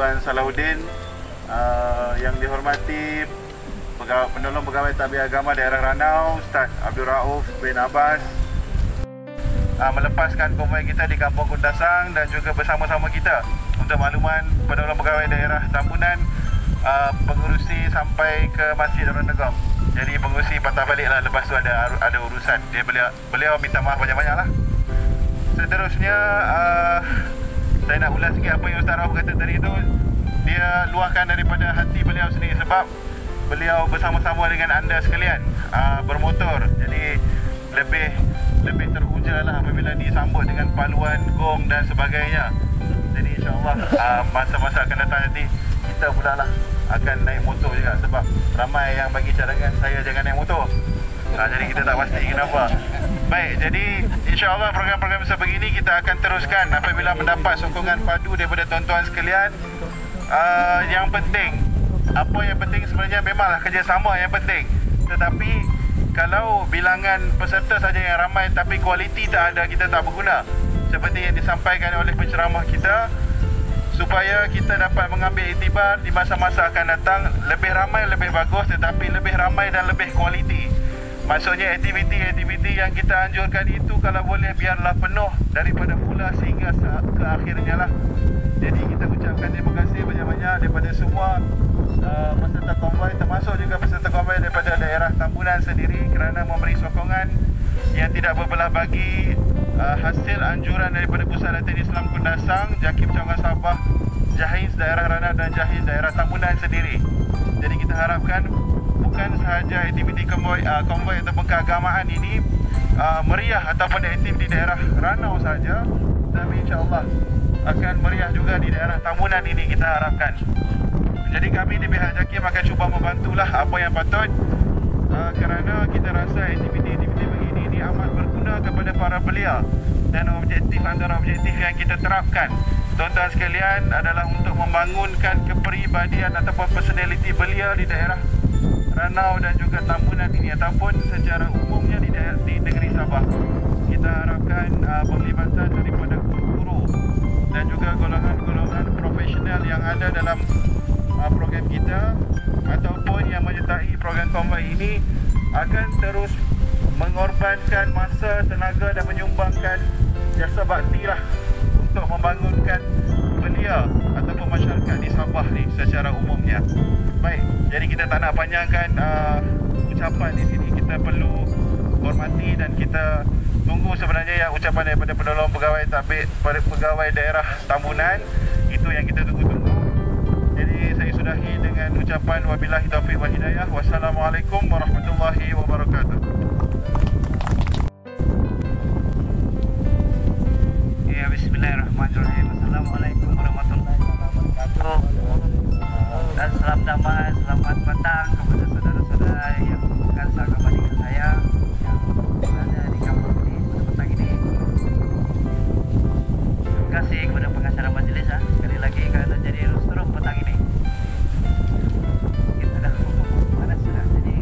Tuan Salahuddin, yang dihormati penolong pegawai tadbir agama daerah Ranau Ustaz Abdul Rauf bin Abbas, melepaskan konvoi kita di Kampung Kundasang, dan juga bersama-sama kita untuk makluman penolong pegawai daerah Tambunan pengurusi sampai ke Masjid Darul Negom. Jadi pengurusi patah balik lah, lepas tu ada urusan. Beliau minta maaf banyak-banyak lah. Seterusnya saya nak ulas sikit apa yang Ustaz Rauf kata tadi tu. Dia luahkan daripada hati beliau sendiri, sebab beliau bersama-sama dengan anda sekalian bermotor. Jadi lebih teruja lah apabila disambut dengan paluan, gong dan sebagainya. Jadi insyaAllah masa-masa akan datang nanti kita pula lah akan naik motor juga, sebab ramai yang bagi cadangan saya jangan naik motor. Jadi kita tak pasti kenapa. Baik, jadi insyaAllah program-program sebegini kita akan teruskan apabila mendapat sokongan padu daripada tuan-tuan sekalian. Yang penting, apa yang penting sebenarnya memanglah kerjasama yang penting. Tetapi kalau bilangan peserta saja yang ramai tapi kualiti tak ada, kita tak berguna. Seperti yang disampaikan oleh penceramah kita, supaya kita dapat mengambil iktibar di masa-masa akan datang, lebih ramai lebih bagus, tetapi lebih ramai dan lebih kualiti. Maksudnya aktiviti-aktiviti yang kita anjurkan itu kalau boleh biarlah penuh daripada mula sehingga ke akhirnya lah. Jadi kita ucapkan terima kasih banyak-banyak daripada semua peserta konvoi, termasuk juga peserta konvoi daripada daerah Tambunan sendiri, kerana memberi sokongan yang tidak berbelah bagi hasil anjuran daripada Pusat Latihan Islam Kundasang, JAKIM Cawangan Sabah, Jahiz daerah Ranau dan Jahiz daerah Tambunan sendiri. Jadi kita harapkan bukan sahaja aktiviti konvoi ataupun keagamaan ini meriah ataupun aktif di daerah Ranau saja, tapi insyaAllah akan meriah juga di daerah Tambunan ini, kita harapkan. Jadi kami di pihak JAKIM akan cuba membantulah apa yang patut, kerana kita rasa aktiviti-aktiviti begini ini amat berguna kepada para belia, dan antara objektif yang kita terapkan, tuan-tuan sekalian, adalah untuk membangunkan kepribadian ataupun personaliti belia di daerah Ranau dan juga Tambunan ini, ataupun secara umumnya di negeri Sabah. Kita harapkan penglibatan daripada guru-guru dan juga golongan-golongan profesional yang ada dalam program kita ataupun yang menyertai program konvoi ini akan terus mengorbankan masa, tenaga dan menyumbangkan jasa bakti lah untuk membangunkan belia ataupun masyarakat di Sabah ni secara umumnya. Baik, jadi kita tak nak panjangkan ucapan di sini. Kita perlu hormati dan kita tunggu sebenarnya yang ucapan daripada penolong pegawai tadbir, pegawai daerah Tambunan. Itu yang kita tunggu-tunggu. Jadi saya sudahi dengan ucapan wabillahi taufiq wal hidayah. Wassalamualaikum warahmatullahi wabarakatuh. Ya, bismillahirrahmanirrahim. Assalamualaikum warahmatullahi wabarakatuh. Dan salam damai, selamat petang kepada saudara-saudara yang bukan seagama dengan saya yang ada di kampung ini pada petang ini. Terima kasih kepada pengacara majlis sekali lagi kerana jadi rostrum petang ini. Kita dah panas sudah, jadi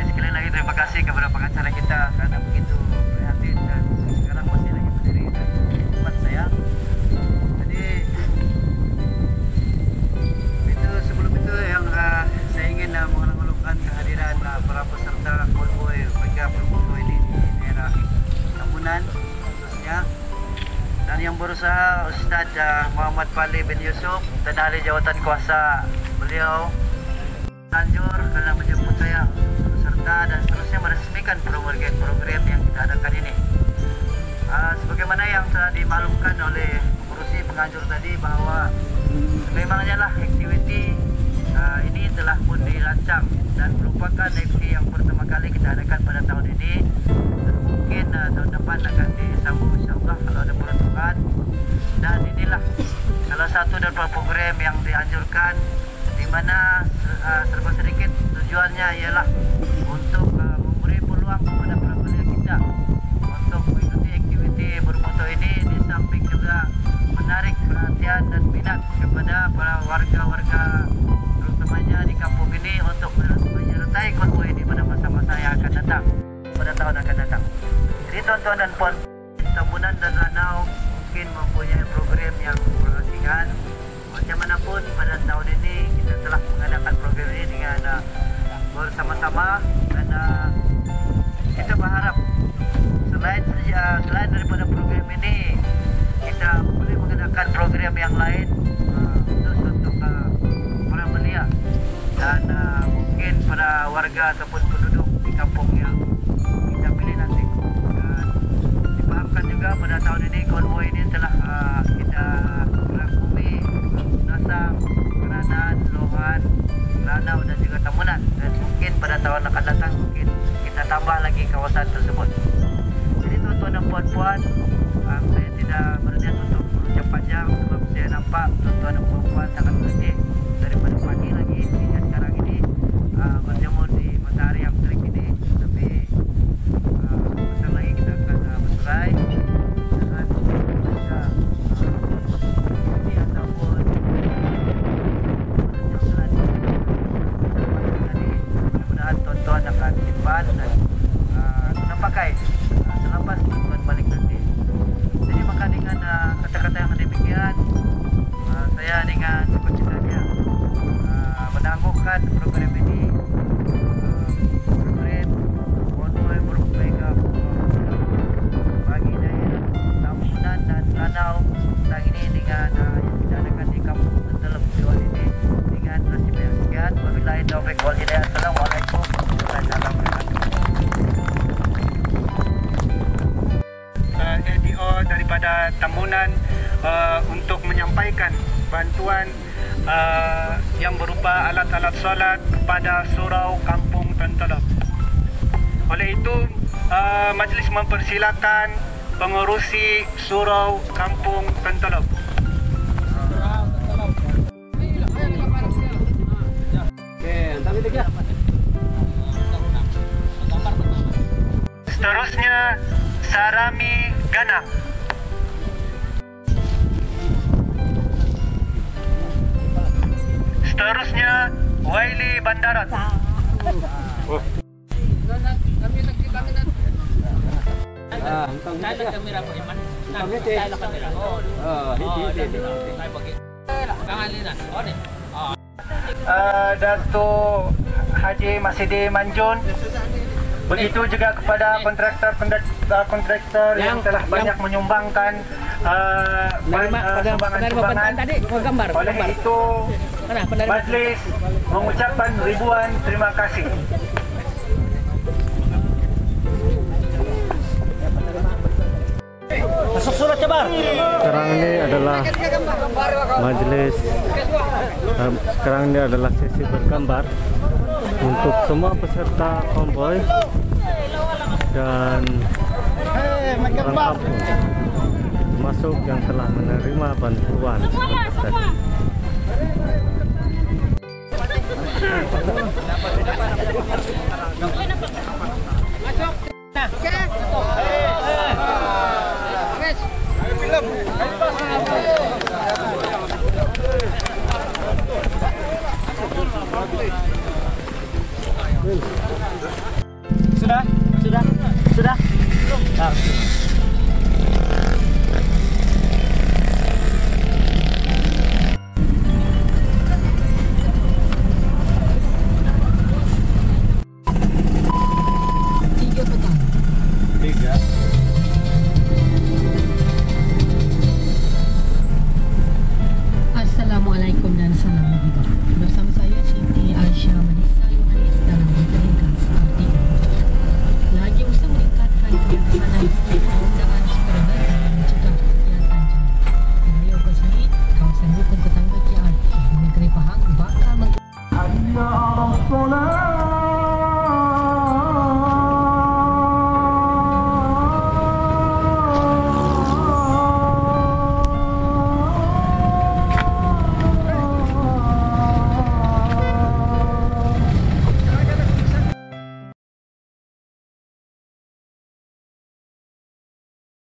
sekali lagi terima kasih kepada pengacara kita kerana begitu prihatin dan sekarang masih lagi berdiri dan tempat saya. Jadi itu sebelum itu yang saya ingin mengeluhkan kehadiran para peserta konvoi mereka berkonvoi ini di daerah Tambunan khususnya, dan yang berusaha Ustaz Muhammad Fali bin Yusuf dan ahli jawatan kuasa beliau anjur kerana menjemput saya beserta dan seterusnya meresmikan program yang kita adakan ini. Sebagaimana yang telah dimaklumkan oleh pengurusi penganjur tadi, bahawa memangnya lah aktiviti ini telah pun dirancang dan merupakan aktiviti yang pertama kali kita adakan pada tahun ini, dan mungkin tahun depan akan disambung insyaAllah kalau ada peruntukan. Dan inilah salah satu daripada program yang dianjurkan, di mana serba sedikit tujuannya ialah untuk memberi peluang kepada para belia kita untuk mengikuti aktiviti berfoto ini, di samping juga menarik perhatian dan minat kepada para warga-warga terutamanya di kampung ini untuk menyertai konvoi ini pada masa-masa yang akan datang, pada tahun akan datang. Jadi tuan-tuan dan puan, Tambunan dan Lanao mungkin mempunyai program yang berasingan. Macam manapun pada tahun ini kita telah mengadakan program ini dengan bersama-sama dan kita berharap selain daripada program ini kita boleh mengadakan program yang lain untuk para belia dan mungkin para warga ataupun penduduk di kampung yang kita pilih nanti. Dan dipahamkan juga pada tahun ini konvoi ini telah kita rangkumi Dasang, Keranaan, Lohan, Lanao dan juga Tambunan, dan mungkin pada tahun akan datang mungkin kita tambah lagi kawasan tersebut. Jadi tuan-tuan dan puan-puan, saya tidak berniat untuk berucap panjang sebab saya nampak tuan-tuan dan puan-puan sangat letih daripada pagi lagi hingga sekarang ini berjemur di matahari yang terik ini. Tapi sebentar lagi kita akan bersurai dengan membaca ini ataupun mudah-mudahan tuan-tuan akan simpan dan guna pakai selepas tuan balik nanti. Jadi maka dengan kata-kata yang demikian, saya dengan sukacitanya menangguhkan program ini, program konvoi berupaya bagi daerah Tambunan dan Lanao tentang ini dengan yang diadakan di kampung Tentelep Dewan ini dengan nasib yang sekian. Wabillahi taufiq wal hidayah. Assalamualaikum warahmatullahi wabarakatuh. LDO daripada Tambunan untuk menyampaikan bantuan yang berupa alat-alat solat kepada surau Kampung Tentelep. Oleh itu, majlis mempersilakan pengerusi surau Kampung Tentelep. Seterusnya Sarami Gana. Seterusnya Waili Bandarat. Datuk Haji Masidi Manjun. Begitu juga kepada kontraktor yang telah banyak menyumbangkan sumbangan. Oleh itu, majlis mengucapkan ribuan terima kasih. Masuk surat cabar. Sekarang ini adalah majlis. Sekarang ini adalah sesi bergambar untuk semua peserta konvoi dan orang kampung, termasuk yang telah menerima bantuan seperti tadi. Sudah?